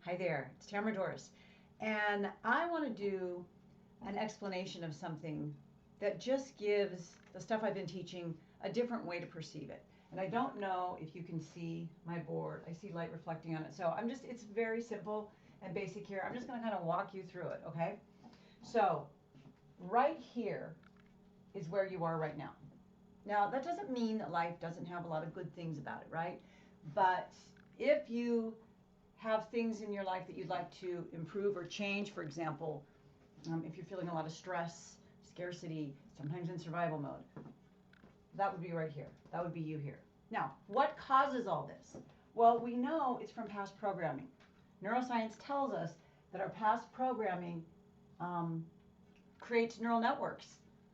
Hi there, it's Tamara Doris. And I want to do an explanation of something that just gives the stuff I've been teaching a different way to perceive it. And I don't know if you can see my board. I see light reflecting on it. So it's very simple and basic here. I'm just going to kind of walk you through it, okay? So, right here is where you are right now. Now, that doesn't mean that life doesn't have a lot of good things about it, right? But if you have things in your life that you'd like to improve or change, for example, if you're feeling a lot of stress, scarcity, sometimes in survival mode, that would be right here. That would be you here. Now, what causes all this? Well, we know it's from past programming. Neuroscience tells us that our past programming um, creates neural networks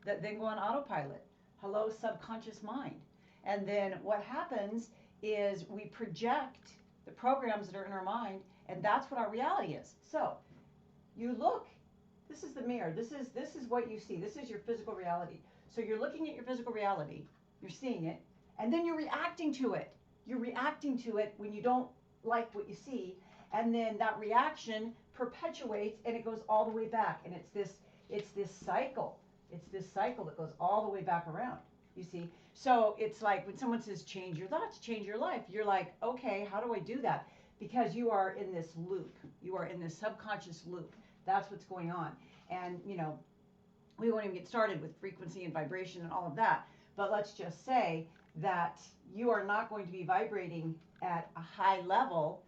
that then go on autopilot. Hello, subconscious mind. And then what happens is we project the programs that are in our mind, and that's what our reality is. So you look, this is the mirror. This is what you see. This is your physical reality. So you're looking at your physical reality, you're seeing it, and then you're reacting to it. You're reacting to it when you don't like what you see, and then that reaction perpetuates and it goes all the way back. And it's this cycle. It's this cycle that goes all the way back around. You see? So it's like when someone says change your thoughts, change your life, you're like, okay, how do I do that? Because you are in this loop. You are in this subconscious loop. That's what's going on. And, we won't even get started with frequency and vibration and all of that. But let's just say that you are not going to be vibrating at a high level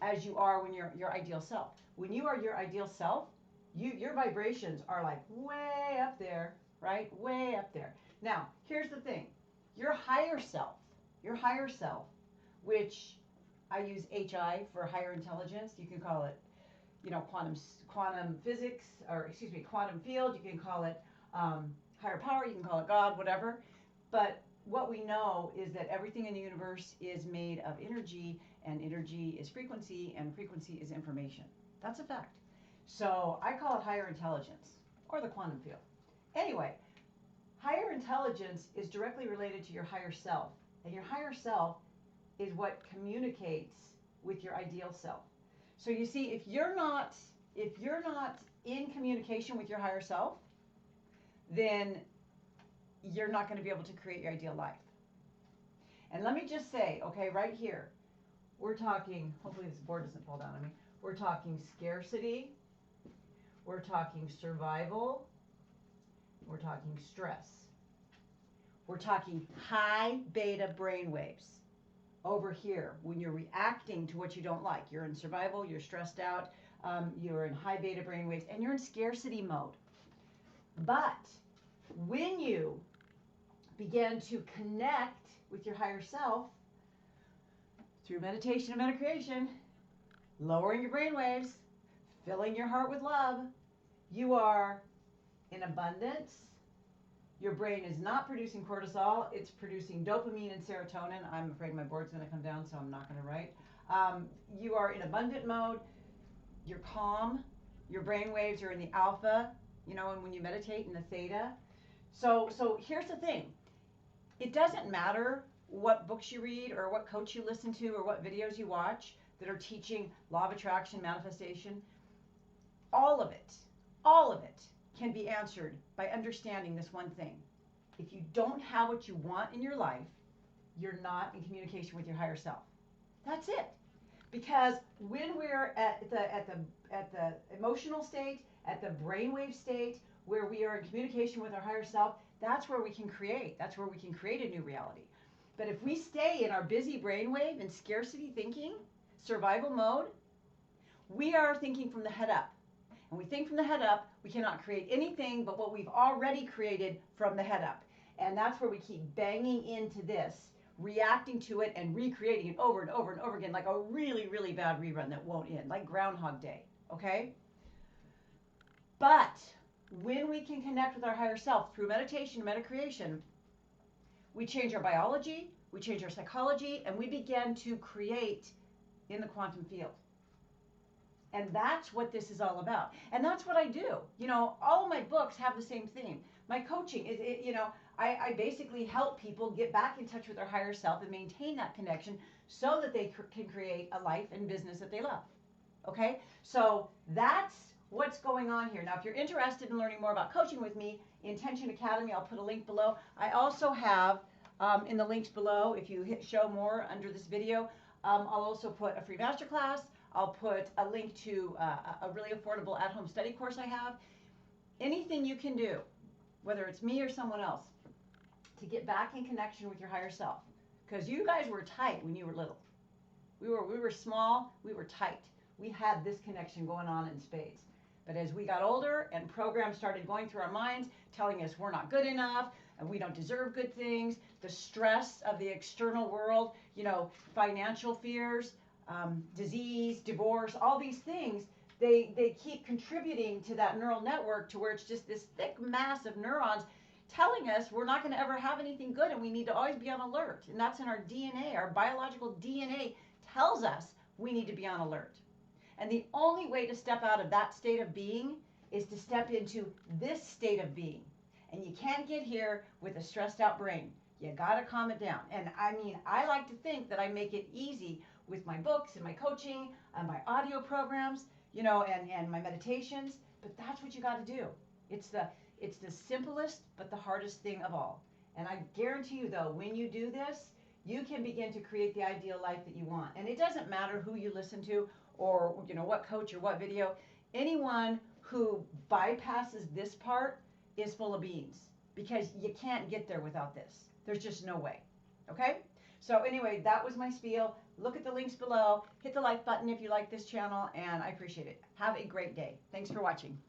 as you are when you're your ideal self. When you are your ideal self, your vibrations are like way up there, right? Way up there. Now, here's the thing. Your higher self, which I use HI for higher intelligence. You can call it, quantum physics, or excuse me, quantum field. You can call it higher power. You can call it God, whatever. But what we know is that everything in the universe is made of energy, and energy is frequency, and frequency is information. That's a fact. So I call it higher intelligence, or the quantum field. Anyway, higher intelligence is directly related to your higher self, and your higher self is what communicates with your ideal self. So you see, if you're not in communication with your higher self, then you're not going to be able to create your ideal life. And let me just say, okay, right here, we're talking, hopefully this board doesn't fall down on me, we're talking scarcity, we're talking survival, we're talking stress. We're talking high beta brain waves. Over here, when you're reacting to what you don't like, you're in survival, you're stressed out, you're in high beta brain waves, and you're in scarcity mode. But when you begin to connect with your higher self through meditation and meditation, lowering your brain waves, filling your heart with love, you are in abundance. Your brain is not producing cortisol. It's producing dopamine and serotonin. I'm afraid my board's going to come down, so I'm not going to write. You are in abundant mode. You're calm. Your brain waves are in the alpha, and when you meditate in the theta. So here's the thing. It doesn't matter what books you read or what coach you listen to or what videos you watch that are teaching law of attraction, manifestation. All of it can be answered by understanding this one thing. If you don't have what you want in your life, you're not in communication with your higher self. That's it. Because when we're at the emotional state, at the brainwave state, where we are in communication with our higher self, that's where we can create. That's where we can create a new reality. But if we stay in our busy brainwave and scarcity thinking, survival mode, we are thinking from the head up. And we think from the head up, we cannot create anything but what we've already created from the head up. And that's where we keep banging into this, reacting to it and recreating it over and over and over again, like a really, really bad rerun that won't end, like Groundhog Day, okay? But when we can connect with our higher self through meditation, meta-creation, we change our biology, we change our psychology, and we begin to create in the quantum field. And that's what this is all about. And that's what I do. All of my books have the same theme. My coaching is, I basically help people get back in touch with their higher self and maintain that connection so that they can create a life and business that they love. Okay, so that's what's going on here. Now, if you're interested in learning more about coaching with me, Intention Academy, I'll put a link below. I also have in the links below, if you hit show more under this video, I'll also put a free masterclass. I'll put a link to a really affordable at-home study course I have. Anything you can do, whether it's me or someone else, to get back in connection with your higher self. Because you guys were tight when you were little. We were small, we were tight. We had this connection going on in spades. But as we got older and programs started going through our minds, telling us we're not good enough and we don't deserve good things, the stress of the external world, financial fears, disease, divorce, all these things, they keep contributing to that neural network to where it's just this thick mass of neurons telling us we're not going to ever have anything good and we need to always be on alert. And that's in our DNA. Our biological DNA tells us we need to be on alert. And the only way to step out of that state of being is to step into this state of being. And you can't get here with a stressed out brain. You got to calm it down. And I like to think that I make it easy with my books and my coaching and my audio programs, and my meditations. But that's what you got to do. It's the simplest but the hardest thing of all. And I guarantee you, though, when you do this, you can begin to create the ideal life that you want. And it doesn't matter who you listen to or what coach or what video. Anyone who bypasses this part is full of beans, because you can't get there without this. There's just no way. Okay? So anyway, that was my spiel. Look at the links below. Hit the like button if you like this channel, and I appreciate it. Have a great day. Thanks for watching.